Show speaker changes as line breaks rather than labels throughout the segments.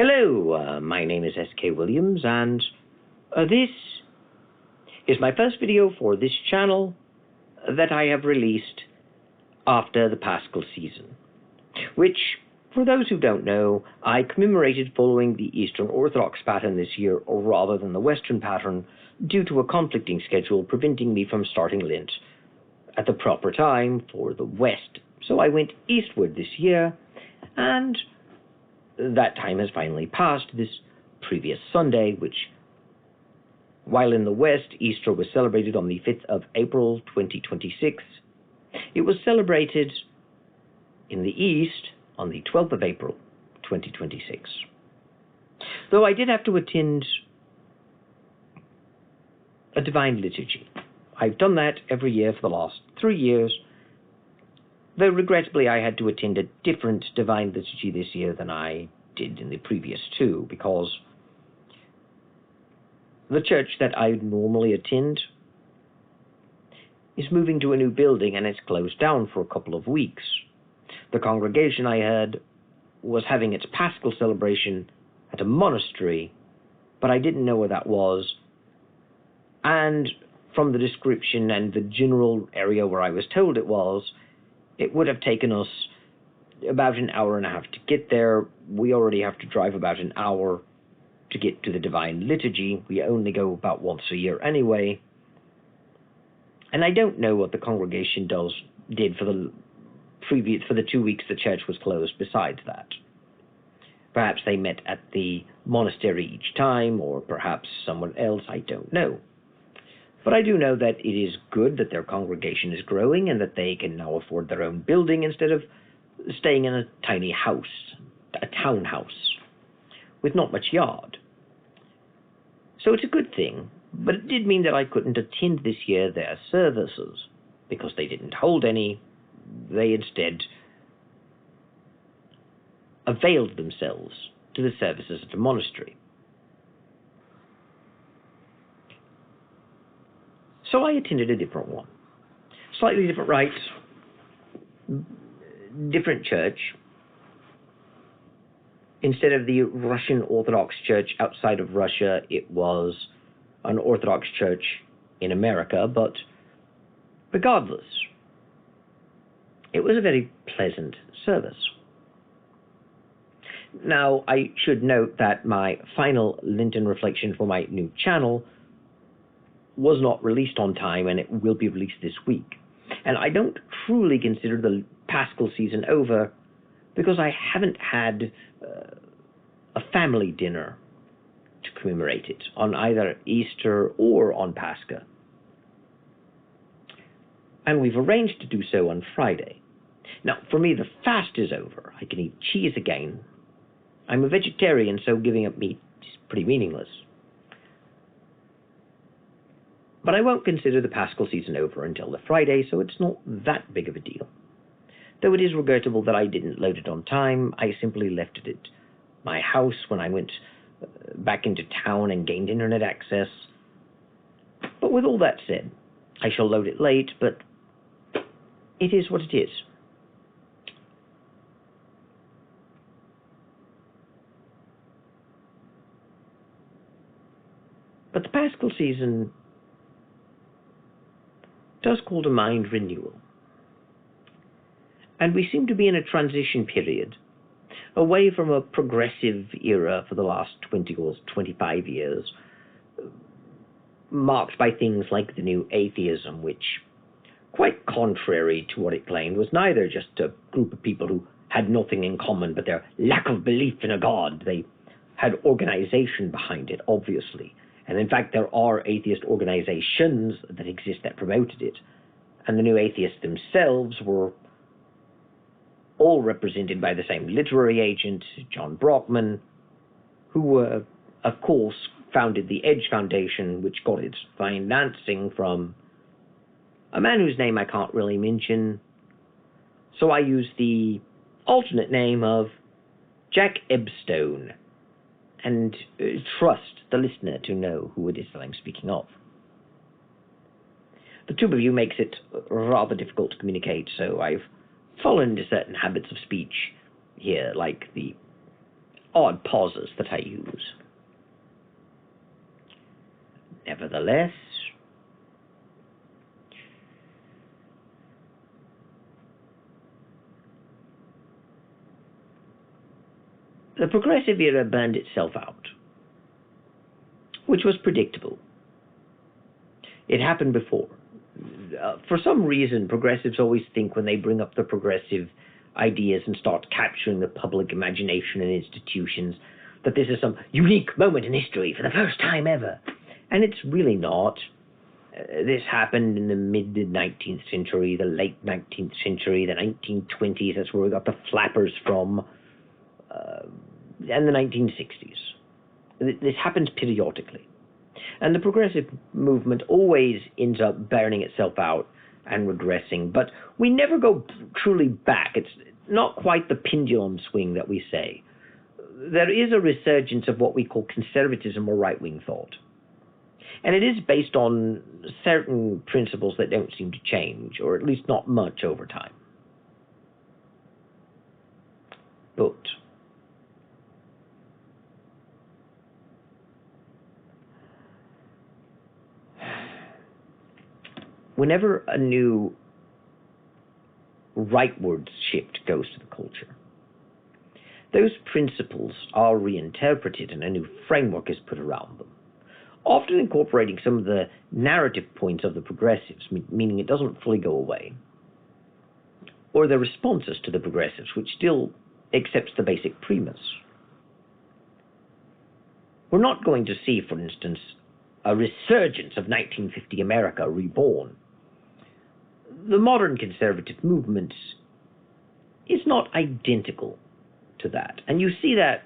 Hello, my name is S.K. Williams, and this is my first video for this channel that I have released after the Paschal season, which, for those who don't know, I commemorated following the Eastern Orthodox pattern this year rather than the Western pattern due to a conflicting schedule preventing me from starting Lent at the proper time for the West. So I went eastward this year, and that time has finally passed this previous Sunday, which, while in the West, Easter was celebrated on the 5th of April 2026, it was celebrated in the East on the 12th of April 2026. Though I did have to attend a divine liturgy. I've done that every year for the last 3 years, though regrettably I had to attend a different divine liturgy this year than I did in the previous two, because the church that I normally attend is moving to a new building and it's closed down for a couple of weeks. The congregation, I heard, was having its Paschal celebration at a monastery, but I didn't know where that was, and from the description and the general area where I was told it was, it would have taken us about an hour and a half to get there. We already have to drive about an hour to get to the Divine Liturgy. We only go about once a year anyway. And I don't know what the congregation did for the 2 weeks the church was closed besides that. Perhaps they met at the monastery each time, or perhaps someone else, I don't know. But I do know that it is good that their congregation is growing and that they can now afford their own building instead of staying in a tiny house, a townhouse, with not much yard. So it's a good thing, but it did mean that I couldn't attend this year their services, because they didn't hold any. They instead availed themselves to the services at the monastery. So I attended a different one. Slightly different rites, different church. Instead of the Russian Orthodox Church outside of Russia, it was an Orthodox church in America, but regardless, it was a very pleasant service. Now, I should note that my final Lenten reflection for my new channel was not released on time, and it will be released this week. And I don't truly consider the Paschal season over because I haven't had a family dinner to commemorate it on either Easter or on Pascha. And we've arranged to do so on Friday. Now, for me, the fast is over. I can eat cheese again. I'm a vegetarian, so giving up meat is pretty meaningless. But I won't consider the Paschal season over until the Friday, so it's not that big of a deal. Though it is regrettable that I didn't load it on time, I simply left it at my house when I went back into town and gained internet access. But with all that said, I shall load it late, but it is what it is. But the Paschal season does call to mind renewal. And we seem to be in a transition period, away from a progressive era for the last 20 or 25 years, marked by things like the new atheism, which, quite contrary to what it claimed, was neither just a group of people who had nothing in common but their lack of belief in a god. They had organization behind it, obviously. And in fact, there are atheist organizations that exist that promoted it. And the new atheists themselves were all represented by the same literary agent, John Brockman, who, of course, founded the Edge Foundation, which got its financing from a man whose name I can't really mention. So I use the alternate name of Jack Ebstone, and trust the listener to know who it is that I'm speaking of. The two of you makes it rather difficult to communicate, so I've fallen into certain habits of speech here, like the odd pauses that I use. Nevertheless, the progressive era burned itself out, which was predictable. It happened before. For some reason, progressives always think when they bring up the progressive ideas and start capturing the public imagination and institutions that this is some unique moment in history for the first time ever. And it's really not. This happened in the mid-19th century, the late 19th century, the 1920s. That's where we got the flappers from, and the 1960s. This happens periodically. And the progressive movement always ends up burning itself out and regressing. But we never go truly back. It's not quite the pendulum swing that we say. There is a resurgence of what we call conservatism or right-wing thought. And it is based on certain principles that don't seem to change, or at least not much over time. But whenever a new rightward shift goes to the culture, those principles are reinterpreted and a new framework is put around them, often incorporating some of the narrative points of the progressives, meaning it doesn't fully go away, or the responses to the progressives, which still accepts the basic premise. We're not going to see, for instance, a resurgence of 1950 America reborn. The modern conservative movement is not identical to that. And you see that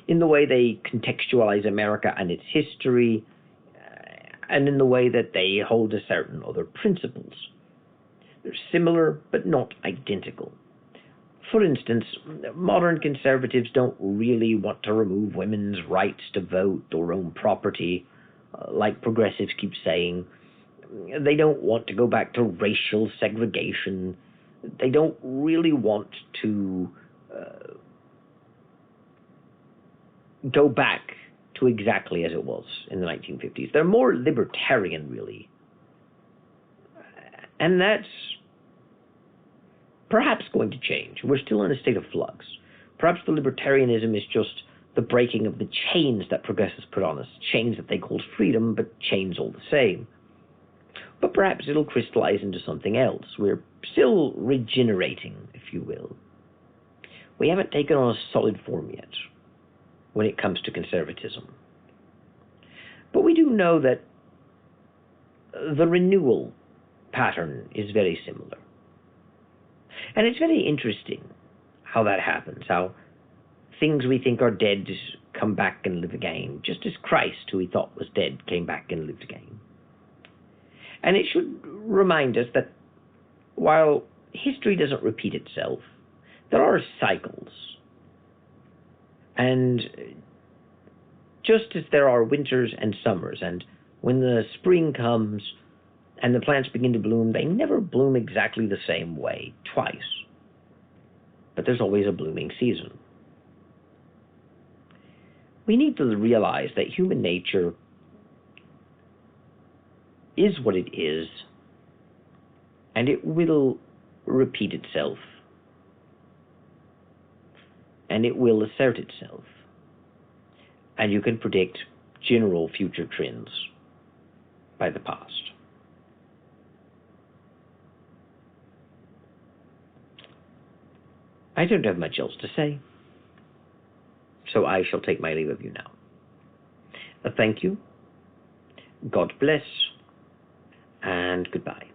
in the way they contextualize America and its history, and in the way that they hold to certain other principles. They're similar, but not identical. For instance, modern conservatives don't really want to remove women's rights to vote or own property, like progressives keep saying. They don't want to go back to racial segregation. They don't really want to go back to exactly as it was in the 1950s. They're more libertarian, really. And that's perhaps going to change. We're still in a state of flux. Perhaps the libertarianism is just the breaking of the chains that progressives put on us, chains that they called freedom, but chains all the same. But perhaps it'll crystallize into something else. We're still regenerating, if you will. We haven't taken on a solid form yet when it comes to conservatism. But we do know that the renewal pattern is very similar. And it's very interesting how that happens, how things we think are dead come back and live again, just as Christ, who we thought was dead, came back and lived again. And it should remind us that while history doesn't repeat itself, there are cycles. And just as there are winters and summers, and when the spring comes and the plants begin to bloom, they never bloom exactly the same way twice. But there's always a blooming season. We need to realize that human nature is what it is, and it will repeat itself, and it will assert itself, and you can predict general future trends by the past. I don't have much else to say, so I shall take my leave of you now. Thank you, God bless, and goodbye.